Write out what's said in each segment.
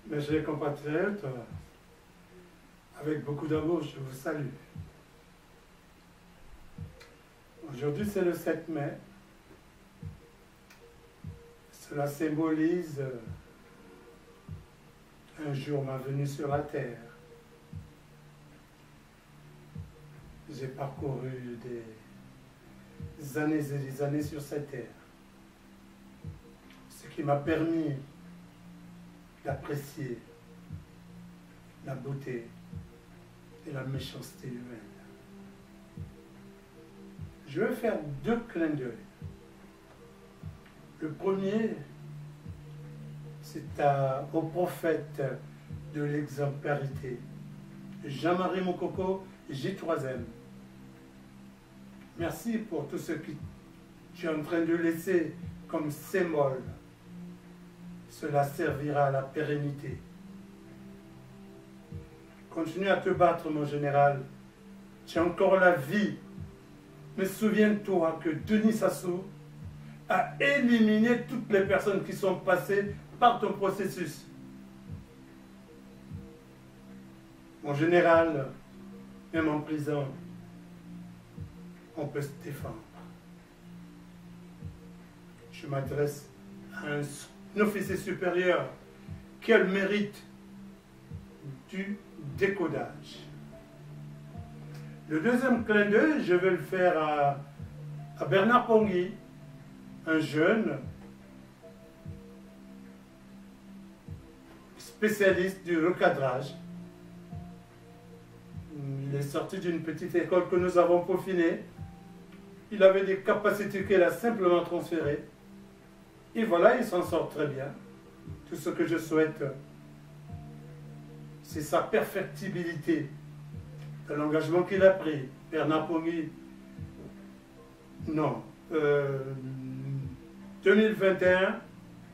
Mes chers compatriotes, avec beaucoup d'amour, je vous salue. Aujourd'hui, c'est le 7 mai. Cela symbolise un jour ma venue sur la terre. J'ai parcouru des années et des années sur cette terre, ce qui m'a permis d'apprécier la beauté et la méchanceté humaine. Je vais faire deux clins d'œil. Le premier, c'est au prophète de l'exemplarité, Jean-Marie Mokoko, J3M. Merci pour tout ce que tu es en train de laisser comme symbole. Cela servira à la pérennité. Continue à te battre, mon général. Tu as encore la vie. Mais souviens-toi que Denis Sassou a éliminé toutes les personnes qui sont passées par ton processus. Mon général, même en prison, on peut se défendre. Je m'adresse à un officier supérieur qui a le mérite du décodage. Le deuxième clin d'œil, je vais le faire à Bernard Pongui, un jeune spécialiste du recadrage. Il est sorti d'une petite école que nous avons peaufinée. Il avait des capacités qu'elle a simplement transférées. Et voilà, il s'en sort très bien. Tout ce que je souhaite, c'est sa perfectibilité, l'engagement qu'il a pris. Bernard Pongui, non. 2021,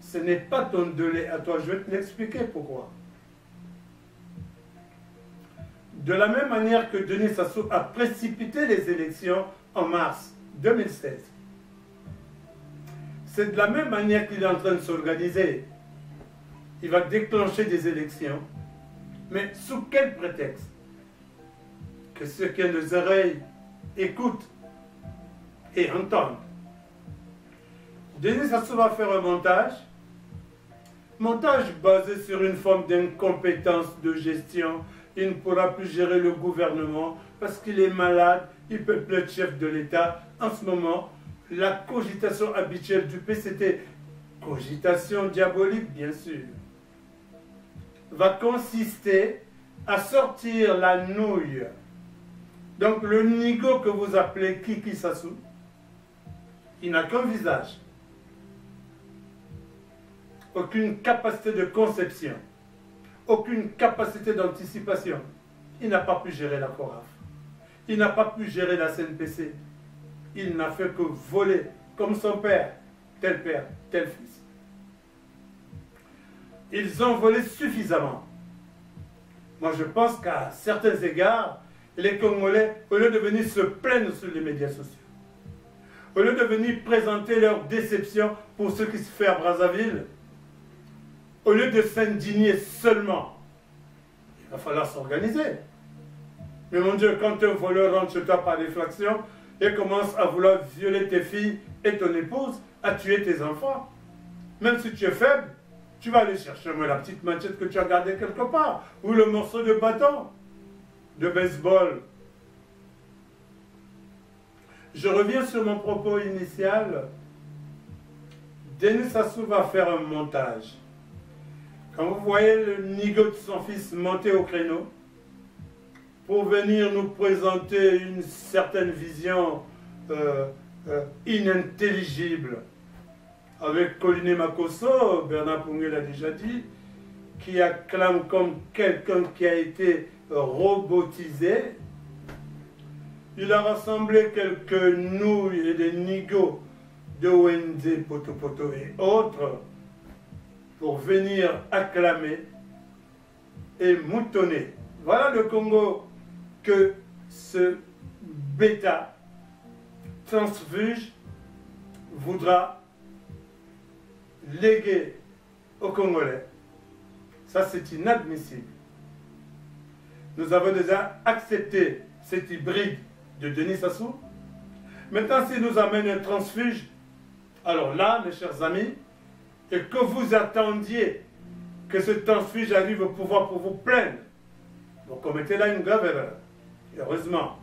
ce n'est pas ton délai à toi. Je vais te l'expliquer pourquoi. De la même manière que Denis Sassou a précipité les élections en mars 2016, c'est de la même manière qu'il est en train de s'organiser. Il va déclencher des élections. Mais sous quel prétexte? Que ceux qui ont des oreilles écoutent et entendent. Denis Sassou va faire un montage basé sur une forme d'incompétence de gestion. Il ne pourra plus gérer le gouvernement parce qu'il est malade, il peut plus être chef de l'État. En ce moment, la cogitation habituelle du PCT, cogitation diabolique bien sûr, va consister à sortir la nouille. Donc le nigo que vous appelez Kiki Sassou, il n'a qu'un visage, aucune capacité de conception, aucune capacité d'anticipation. Il n'a pas pu gérer la CORAF, il n'a pas pu gérer la CNPC, il n'a fait que voler comme son père, tel fils. Ils ont volé suffisamment. Moi je pense qu'à certains égards, les Congolais, au lieu de venir se plaindre sur les médias sociaux, au lieu de venir présenter leur déception pour ce qui se fait à Brazzaville, au lieu de s'indigner seulement, il va falloir s'organiser. Mais mon Dieu, quand un voleur rentre chez toi par effraction et commence à vouloir violer tes filles et ton épouse, à tuer tes enfants, même si tu es faible, tu vas aller chercher la petite machette que tu as gardée quelque part, ou le morceau de bâton, de baseball. Je reviens sur mon propos initial. Denis Sassou va faire un montage. Quand vous voyez le nigo de son fils monter au créneau pour venir nous présenter une certaine vision inintelligible, avec Colline Makosso, Bernard Pongui l'a déjà dit, qui acclame comme quelqu'un qui a été robotisé. Il a rassemblé quelques nouilles et des nigos de OND, Poto et autres pour venir acclamer et moutonner. Voilà le Congo que ce bêta transfuge voudra léguer aux Congolais. Ça, c'est inadmissible. Nous avons déjà accepté cet hybride de Denis Sassou. Maintenant, s'il nous amène un transfuge, alors là, mes chers amis, et que vous attendiez que ce transfuge arrive au pouvoir pour vous plaindre, vous commettez là une grave erreur. Heureusement,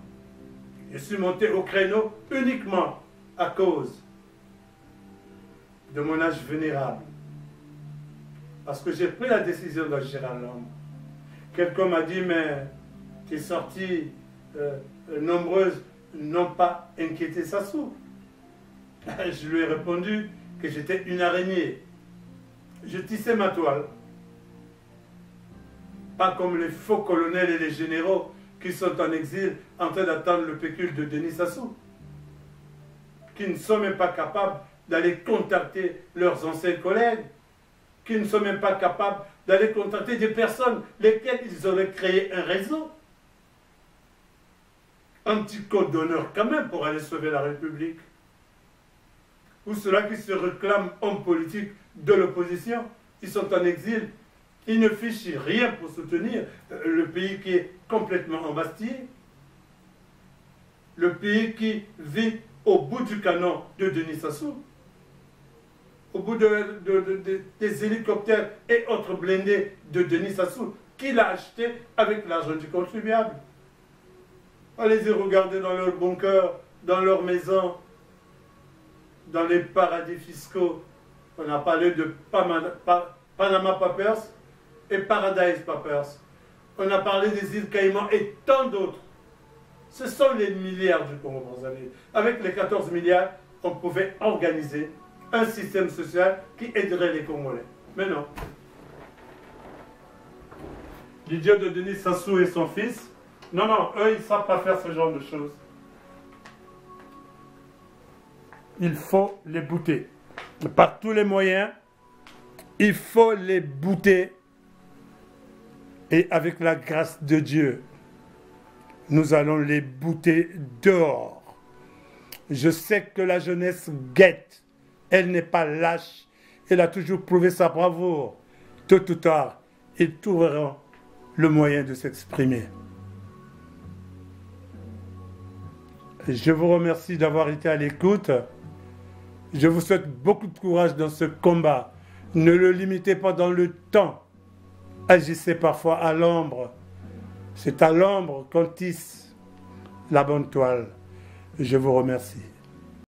je suis monté au créneau uniquement à cause de mon âge vénérable. Parce que j'ai pris la décision d'agir à l'homme. Quelqu'un m'a dit, mais tes sorties nombreuses n'ont pas inquiété Sassou. Je lui ai répondu que j'étais une araignée. Je tissais ma toile. Pas comme les faux colonels et les généraux qui sont en exil en train d'attendre le pécule de Denis Sassou, qui ne sont même pas capables d'aller contacter leurs anciens collègues, qui ne sont même pas capables d'aller contacter des personnes lesquelles ils auraient créé un réseau. Un petit code d'honneur quand même pour aller sauver la République. Ou ceux-là qui se réclament hommes politiques de l'opposition, ils sont en exil, ils ne fichent rien pour soutenir le pays qui est complètement embastillé, le pays qui vit au bout du canon de Denis Sassou, au bout des hélicoptères et autres blindés de Denis Sassou, qu'il a acheté avec l'argent du contribuable. Allez-y regarder dans leur bunker, dans leur maison, dans les paradis fiscaux. On a parlé de Panama Papers et Paradise Papers. On a parlé des îles Caïmans et tant d'autres. Ce sont les milliards du Congo Brazzaville. Avec les 14 milliards, on pouvait organiser un système social qui aiderait les Congolais. Mais non. L'idiot de Denis Sassou et son fils, non, eux, ils ne savent pas faire ce genre de choses. Il faut les bouter. Par tous les moyens, il faut les bouter. Et avec la grâce de Dieu, nous allons les bouter dehors. Je sais que la jeunesse guette. Elle n'est pas lâche. Elle a toujours prouvé sa bravoure. Tôt ou tard, ils trouveront le moyen de s'exprimer. Je vous remercie d'avoir été à l'écoute. Je vous souhaite beaucoup de courage dans ce combat. Ne le limitez pas dans le temps. Agissez parfois à l'ombre. C'est à l'ombre qu'on tisse la bonne toile. Je vous remercie.